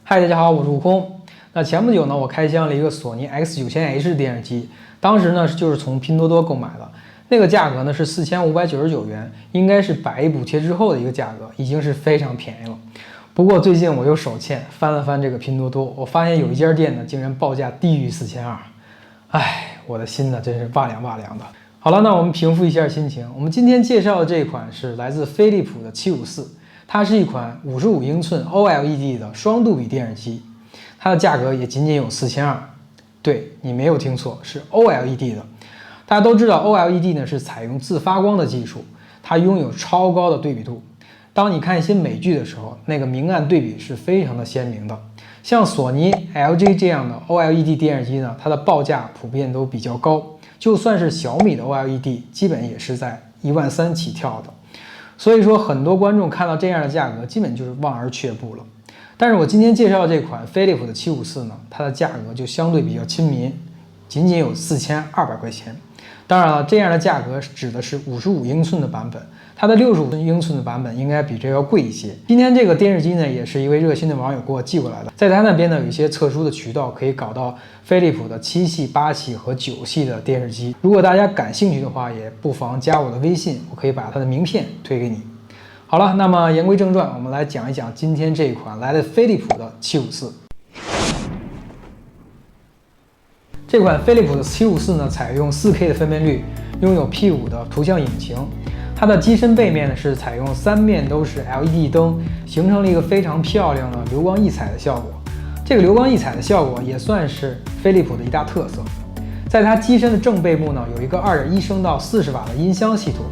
嗨，大家好，我是悟空。那前不久呢，我开箱了一个索尼 X9000H 的电视机，当时呢就是从拼多多购买的，那个价格呢是4599元，应该是百亿补贴之后的一个价格，已经是非常便宜了。不过最近我又手欠，翻了翻这个拼多多，我发现有一家店呢竟然报价低于4200，哎，我的心呢真是哇凉哇凉的。好了，那我们平复一下心情，我们今天介绍的这款是来自飞利浦的754。它是一款55英寸 OLED 的双杜比电视机，它的价格也仅仅有4200。对，你没有听错，是 OLED 的。大家都知道 OLED 呢是采用自发光的技术，它拥有超高的对比度。当你看一些美剧的时候，那个明暗对比是非常的鲜明的。像索尼、LG 这样的 OLED 电视机呢，它的报价普遍都比较高，就算是小米的 OLED， 基本也是在13000起跳的。所以说，很多观众看到这样的价格，基本就是望而却步了。但是我今天介绍的这款飞利浦的754呢，它的价格就相对比较亲民，仅仅有4200块钱。当然了，这样的价格指的是55英寸的版本，它的65英寸的版本应该比这要贵一些。今天这个电视机呢，也是一位热心的网友给我寄过来的，在他那边呢有一些特殊的渠道可以搞到飞利浦的7系、8系和9系的电视机。如果大家感兴趣的话，也不妨加我的微信，我可以把它的名片推给你。好了，那么言归正传，我们来讲一讲今天这一款来自飞利浦的754。这款飞利浦的754呢，采用4K 的分辨率，拥有 P5 的图像引擎。它的机身背面呢是采用3面都是 LED 灯，形成了一个非常漂亮的流光溢彩的效果。这个流光溢彩的效果也算是飞利浦的一大特色。在它机身的正背部呢，有一个2.1声道40瓦的音箱系统，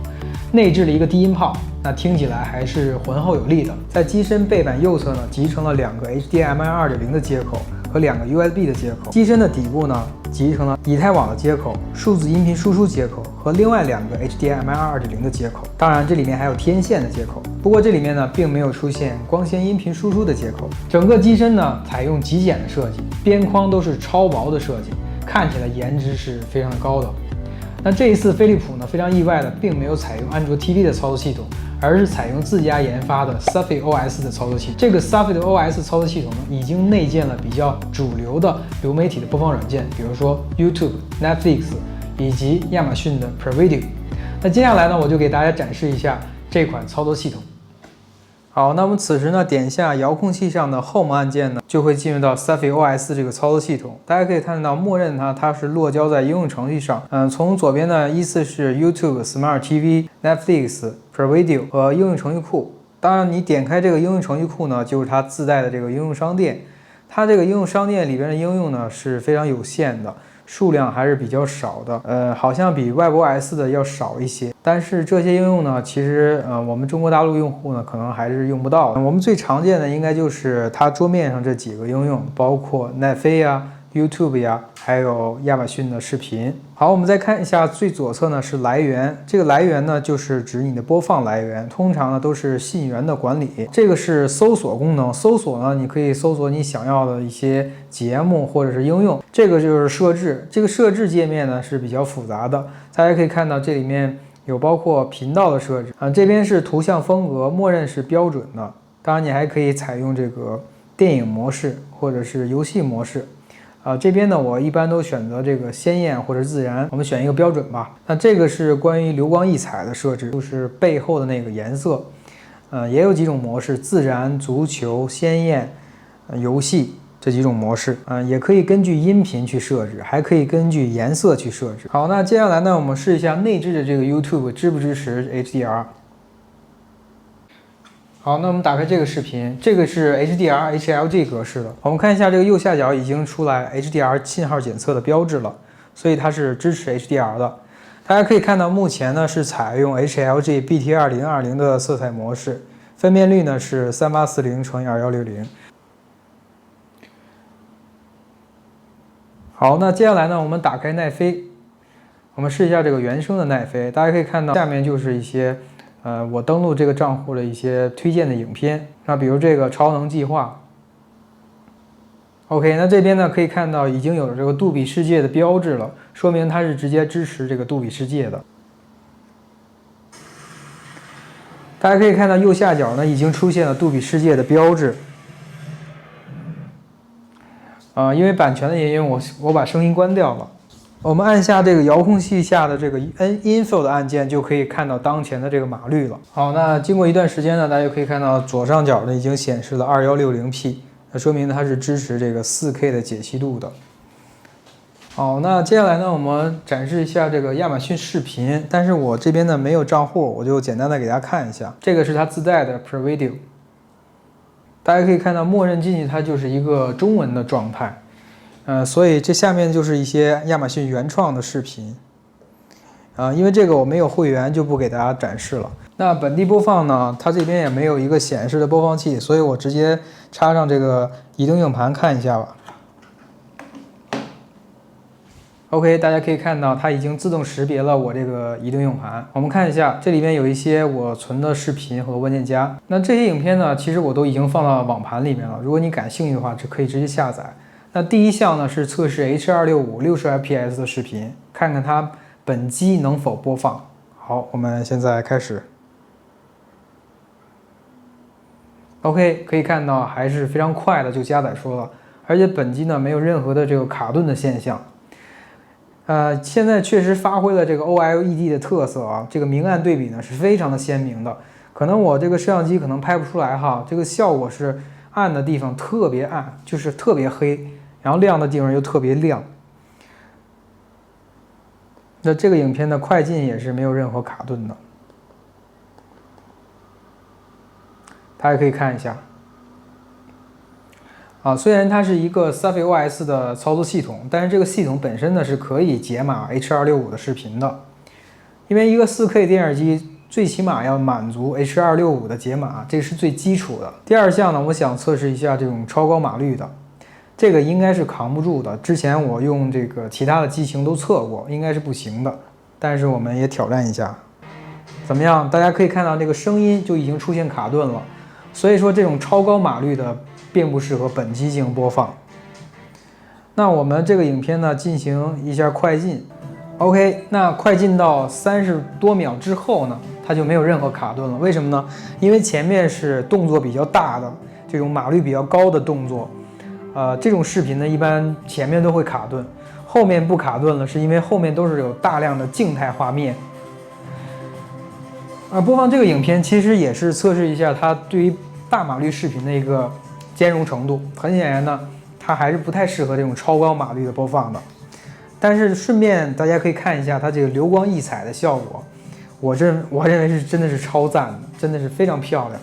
内置了一个低音炮，那听起来还是浑厚有力的。在机身背板右侧呢，集成了2个 HDMI 2.0 的接口和2个 USB 的接口。机身的底部呢，集成了以太网的接口、数字音频输出接口和另外2个 HDMI 2.0 的接口。当然，这里面还有天线的接口。不过这里面呢，并没有出现光纤音频输出的接口。整个机身呢，采用极简的设计，边框都是超薄的设计，看起来颜值是非常的高的。那这一次飞利浦呢，非常意外的，并没有采用安卓 TV 的操作系统，而是采用自家研发的 Surface OS 的操作器。这个 Surface OS 操作系统呢，已经内建了比较主流的流媒体的播放软件，比如说 YouTube、Netflix 以及亚马逊的 Preview。那接下来呢，我就给大家展示一下这款操作系统。好，那我们此时呢，点下遥控器上的 Home 按键呢，就会进入到 Surface OS 这个操作系统。大家可以看到，默认它是落交在应用程序上。从左边呢，依次是 YouTube、Smart TV、Netflix、Preview 和应用程序库。当然，你点开这个应用程序库呢，就是它自带的这个应用商店。它这个应用商店里边的应用呢是非常有限的，数量还是比较少的，好像比 WebOS 的要少一些。但是这些应用呢，其实我们中国大陆用户呢可能还是用不到的。我们最常见的应该就是它桌面上这几个应用，包括奈飞呀、YouTube 呀，还有亚马逊的视频。好，我们再看一下最左侧呢是来源，这个来源呢就是指你的播放来源，通常呢都是信源的管理。这个是搜索功能，搜索呢你可以搜索你想要的一些节目或者是应用。这个就是设置，这个设置界面呢是比较复杂的，大家可以看到这里面有包括频道的设置这边是图像风格，默认是标准的。当然你还可以采用这个电影模式或者是游戏模式。这边呢，我一般都选择这个鲜艳或者自然，我们选一个标准吧。那这个是关于流光溢彩的设置，就是背后的那个颜色。也有几种模式，自然、足球、鲜艳、游戏这几种模式。也可以根据音频去设置，还可以根据颜色去设置。好，那接下来呢，我们试一下内置的这个 YouTube 支不支持 HDR。好，那我们打开这个视频，这个是 HDR HLG 格式的。我们看一下这个右下角已经出来 HDR 信号检测的标志了，所以它是支持 HDR 的。大家可以看到，目前呢是采用 HLG BT2020 的色彩模式，分辨率呢是3840×2160。好，那接下来呢，我们打开奈飞，我们试一下这个原生的奈飞。大家可以看到，下面就是一些我登录这个账户的一些推荐的影片，那比如这个超能计划。OK， 那这边呢可以看到已经有了这个杜比世界的标志了，说明它是直接支持这个杜比世界的。大家可以看到右下角呢已经出现了杜比世界的标志。因为版权的原因，我把声音关掉了。我们按下这个遥控器下的这个 Info 的按键，就可以看到当前的这个码率了。好，那经过一段时间呢，大家就可以看到左上角呢已经显示了2160P， 那说明它是支持这个4K 的解析度的。好，那接下来呢，我们展示一下这个亚马逊视频，但是我这边呢没有账户，我就简单的给大家看一下。这个是它自带的 Preview， 大家可以看到，默认进去它就是一个中文的状态，所以这下面就是一些亚马逊原创的视频，因为这个我没有会员，就不给大家展示了。那本地播放呢，它这边也没有一个显示的播放器，所以我直接插上这个移动硬盘看一下吧。OK， 大家可以看到它已经自动识别了我这个移动硬盘。我们看一下，这里面有一些我存的视频和文件夹。那这些影片呢，其实我都已经放到网盘里面了。如果你感兴趣的话，可以直接下载。那第一项呢是测试 H.265 60fps 的视频，看看它本机能否播放。好，我们现在开始。OK， 可以看到还是非常快的就加载出了，而且本机呢没有任何的这个卡顿的现象。现在确实发挥了这个 OLED 的特色啊，这个明暗对比呢是非常的鲜明的。可能我这个摄像机可能拍不出来哈，这个效果是暗的地方特别暗，就是特别黑，然后亮的地方又特别亮。那这个影片的快进也是没有任何卡顿的，大家可以看一下。虽然它是一个 SafeOS 的操作系统，但是这个系统本身呢是可以解码 H.265 的视频的，因为一个 4K 电视机最起码要满足 H.265 的解码，这是最基础的。第二项呢，我想测试一下这种超高码率的，这个应该是扛不住的。之前我用这个其他的机型都测过，应该是不行的。但是我们也挑战一下，怎么样？大家可以看到这个声音就已经出现卡顿了，所以说这种超高码率的并不适合本机进行播放。那我们这个影片呢，进行一下快进。OK， 那快进到30多秒之后呢，它就没有任何卡顿了。为什么呢？因为前面是动作比较大的，这种码率比较高的动作，这种视频呢，一般前面都会卡顿，后面不卡顿了，是因为后面都是有大量的静态画面。播放这个影片其实也是测试一下它对于大码率视频的一个兼容程度。很显然呢，它还是不太适合这种超高码率的播放的。但是顺便大家可以看一下它这个流光溢彩的效果，我认为是真的是超赞的，真的是非常漂亮。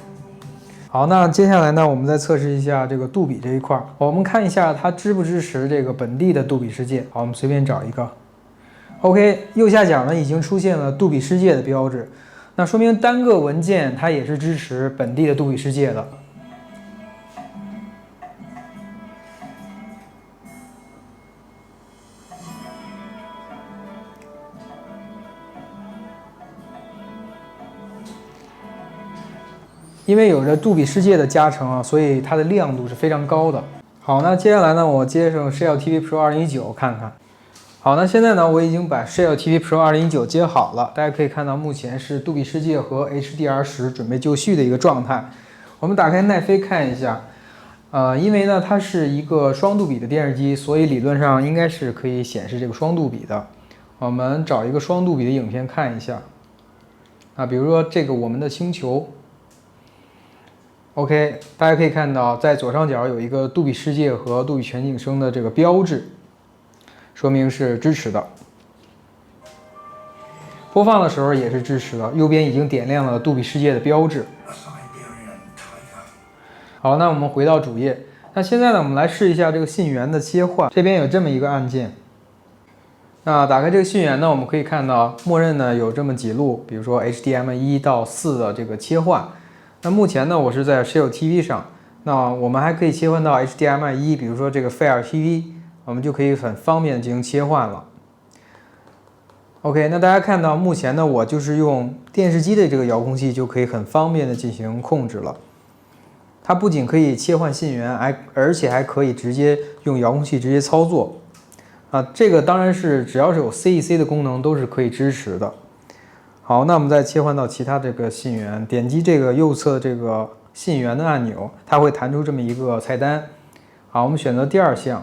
好，那接下来呢，我们再测试一下这个杜比这一块，我们看一下它支不支持这个本地的杜比世界。好，我们随便找一个。OK， 右下角呢已经出现了杜比世界的标志，那说明单个文件它也是支持本地的杜比世界的。因为有着杜比世界的加成啊，所以它的亮度是非常高的。好，那接下来呢，我接上 Shell TV Pro 2019看看。好，那现在呢，我已经把 Shell TV Pro 2019接好了，大家可以看到目前是杜比世界和 HDR10准备就绪的一个状态。我们打开奈飞看一下，因为呢它是一个双杜比的电视机，所以理论上应该是可以显示这个双杜比的。我们找一个双杜比的影片看一下，比如说这个我们的星球。OK， 大家可以看到，在左上角有一个杜比世界和杜比全景声的这个标志，说明是支持的。播放的时候也是支持的，右边已经点亮了杜比世界的标志。好，那我们回到主页。那现在呢，我们来试一下这个信源的切换。这边有这么一个按键。那打开这个信源呢，我们可以看到，默认呢有这么几路，比如说 HDMI 1到4的这个切换。那目前呢，我是在 Shell TV 上，那我们还可以切换到 HDMI 1，比如说这个 Fire TV， 我们就可以很方便的进行切换了。OK， 那大家看到目前呢，我就是用电视机的这个遥控器就可以很方便的进行控制了。它不仅可以切换信源，而且还可以直接用遥控器直接操作。这个当然是只要是有 CEC 的功能都是可以支持的。好，那我们再切换到其他这个信源，点击这个右侧这个信源的按钮，它会弹出这么一个菜单。好，我们选择第二项。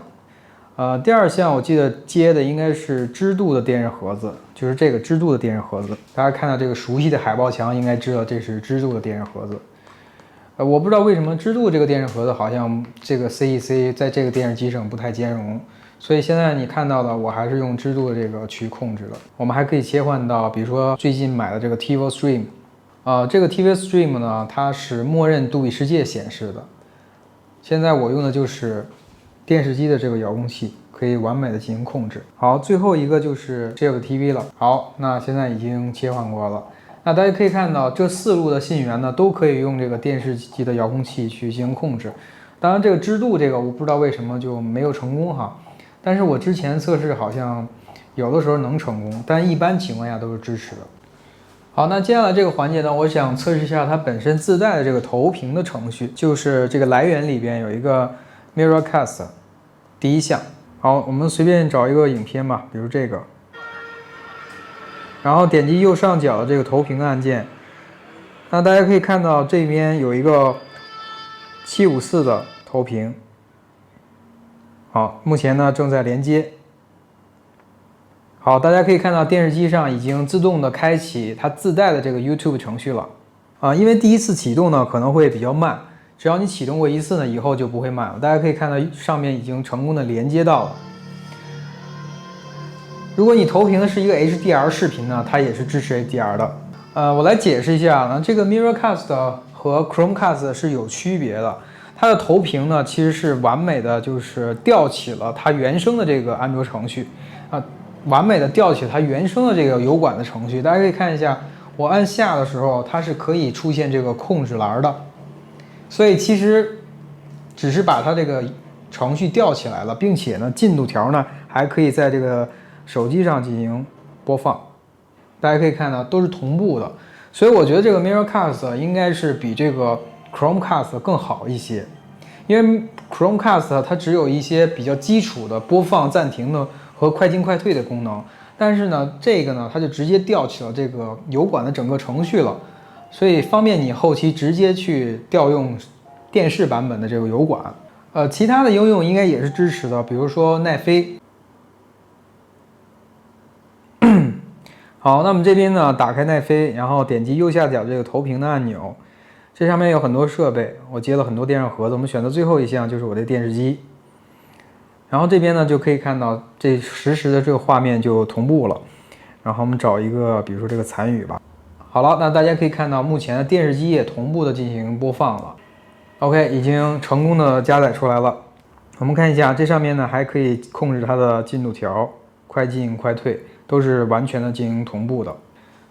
第二项我记得接的应该是织度的电视盒子，就是这个织度的电视盒子。大家看到这个熟悉的海报墙，应该知道这是织度的电视盒子。我不知道为什么织度这个电视盒子好像这个 CEC 在这个电视机上不太兼容，所以现在你看到的我还是用织度的这个去控制的。我们还可以切换到，比如说最近买的这个 TiVo Stream，这个 TiVo Stream 呢，它是默认杜比世界显示的。现在我用的就是电视机的这个遥控器，可以完美的进行控制。好，最后一个就是 Shield TV 了。好，那现在已经切换过了。那大家可以看到，这4路的信源呢，都可以用这个电视机的遥控器去进行控制。当然，这个织度这个我不知道为什么就没有成功哈，但是我之前测试好像有的时候能成功，但一般情况下都是支持的。好，那接下来这个环节呢，我想测试一下它本身自带的这个投屏的程序，就是这个来源里边有一个 Mirrorcast， 第一项。好，我们随便找一个影片吧，比如这个。然后点击右上角的这个投屏的按键，那大家可以看到这边有一个754的投屏。好，目前呢正在连接。好，大家可以看到电视机上已经自动的开启它自带的这个 YouTube 程序了。因为第一次启动呢可能会比较慢，只要你启动过一次呢，以后就不会慢了。大家可以看到上面已经成功的连接到了。如果你投屏的是一个 HDR 视频呢，它也是支持 HDR 的。我来解释一下呢，这个 Mirrorcast 和 Chromecast 是有区别的。它的投屏呢，其实是完美的，就是调起了它原生的这个安卓程序完美的调起它原生的这个油管的程序。大家可以看一下，我按下的时候，它是可以出现这个控制栏的。所以其实只是把它这个程序调起来了，并且呢，进度条呢还可以在这个手机上进行播放，大家可以看到都是同步的，所以我觉得这个 Mirrorcast 应该是比这个 Chromecast 更好一些，因为 Chromecast 它只有一些比较基础的播放、暂停的和快进快退的功能，但是呢，这个呢它就直接调起了这个油管的整个程序了，所以方便你后期直接去调用电视版本的这个油管。其他的应用应该也是支持的，比如说奈飞。好，那么这边呢，打开奈飞，然后点击右下角这个投屏的按钮，这上面有很多设备，我接了很多电视盒子，我们选择最后一项就是我的电视机，然后这边呢就可以看到这实时的这个画面就同步了，然后我们找一个，比如说这个残语吧。好了，那大家可以看到目前的电视机也同步的进行播放了。OK， 已经成功的加载出来了。我们看一下，这上面呢还可以控制它的进度条，快进快退。都是完全的进行同步的。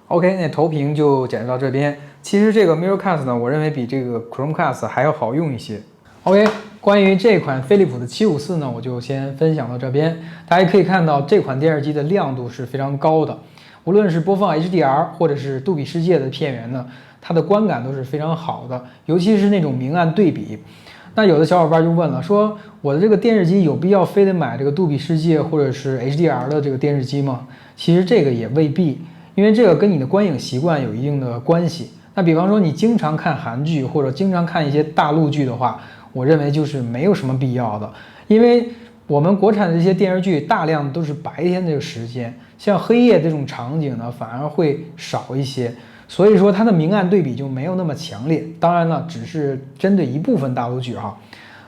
OK， 那投屏就展示到这边。其实这个 Mirrorcast 呢，我认为比这个 Chromecast 还要好用一些。OK， 关于这款飞利浦的754呢，我就先分享到这边。大家可以看到这款电视机的亮度是非常高的，无论是播放 HDR 或者是杜比世界的片源呢，它的观感都是非常好的，尤其是那种明暗对比。那有的小伙伴就问了，说我的这个电视机有必要非得买这个杜比世界或者是 HDR 的这个电视机吗？其实这个也未必，因为这个跟你的观影习惯有一定的关系。那比方说你经常看韩剧或者经常看一些大陆剧的话，我认为就是没有什么必要的，因为我们国产的这些电视剧大量都是白天这个时间，像黑夜这种场景呢反而会少一些。所以说它的明暗对比就没有那么强烈，当然呢，只是针对一部分大陆剧哈。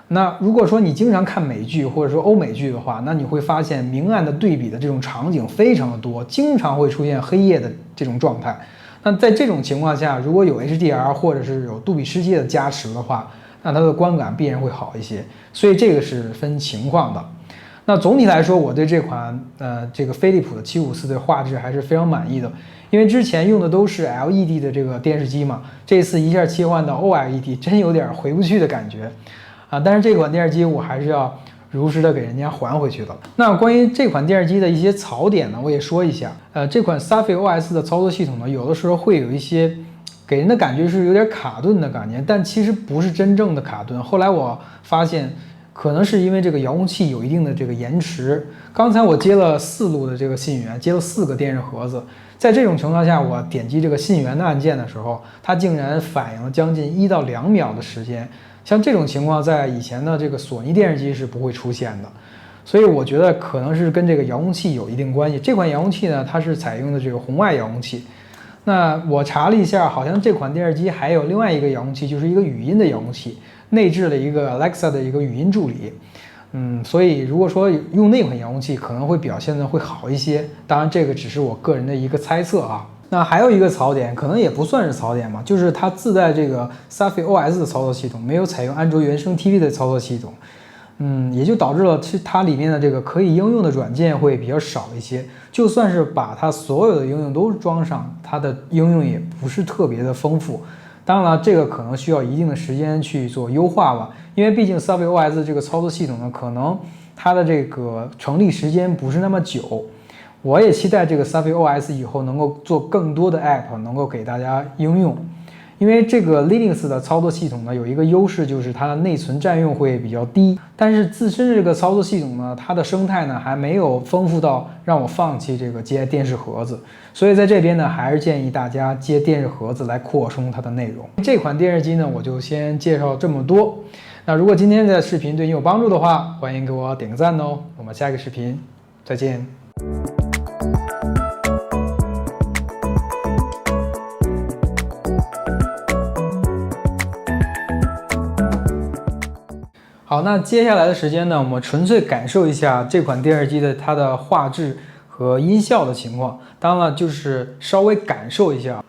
那如果说你经常看美剧或者说欧美剧的话，那你会发现明暗的对比的这种场景非常的多，经常会出现黑夜的这种状态。那在这种情况下，如果有 HDR 或者是有杜比世界的加持的话，那它的观感必然会好一些。所以这个是分情况的。那总体来说，我对这款这个飞利浦的754的画质还是非常满意的，因为之前用的都是 LED 的这个电视机嘛，这次一下切换到 OLED， 真有点回不去的感觉啊。但是这款电视机我还是要如实的给人家还回去的。那关于这款电视机的一些槽点呢，我也说一下。这款 Safi OS 的操作系统呢，有的时候会有一些给人的感觉是有点卡顿的感觉，但其实不是真正的卡顿。后来我发现，可能是因为这个遥控器有一定的这个延迟。刚才我接了4路的这个信源，接了4个电视盒子，在这种情况下，我点击这个信源的按键的时候，它竟然反应了将近1到2秒的时间。像这种情况，在以前的这个索尼电视机是不会出现的。所以我觉得可能是跟这个遥控器有一定关系。这款遥控器呢，它是采用的这个红外遥控器。那我查了一下，好像这款电视机还有另外一个遥控器，就是一个语音的遥控器，内置了一个 Alexa 的一个语音助理。所以如果说用那款遥控器，可能会表现的会好一些。当然，这个只是我个人的一个猜测啊。那还有一个槽点，可能也不算是槽点嘛，就是它自带这个 Safi OS 的操作系统，没有采用安卓原生 TV 的操作系统。也就导致了其实它里面的这个可以应用的软件会比较少一些。就算是把它所有的应用都装上，它的应用也不是特别的丰富。当然了，这个可能需要一定的时间去做优化吧，因为毕竟 Safi OS 这个操作系统呢，可能它的这个成立时间不是那么久。我也期待这个 Safi OS 以后能够做更多的 App， 能够给大家应用。因为这个 Linux 的操作系统呢，有一个优势就是它的内存占用会比较低，但是自身这个操作系统呢，它的生态呢还没有丰富到让我放弃这个接电视盒子，所以在这边呢，还是建议大家接电视盒子来扩充它的内容。这款电视机呢，我就先介绍这么多。那如果今天的视频对你有帮助的话，欢迎给我点个赞哦。我们下一个视频再见。好，那接下来的时间呢，我们纯粹感受一下这款电视机的它的画质和音效的情况。当然了，就是稍微感受一下。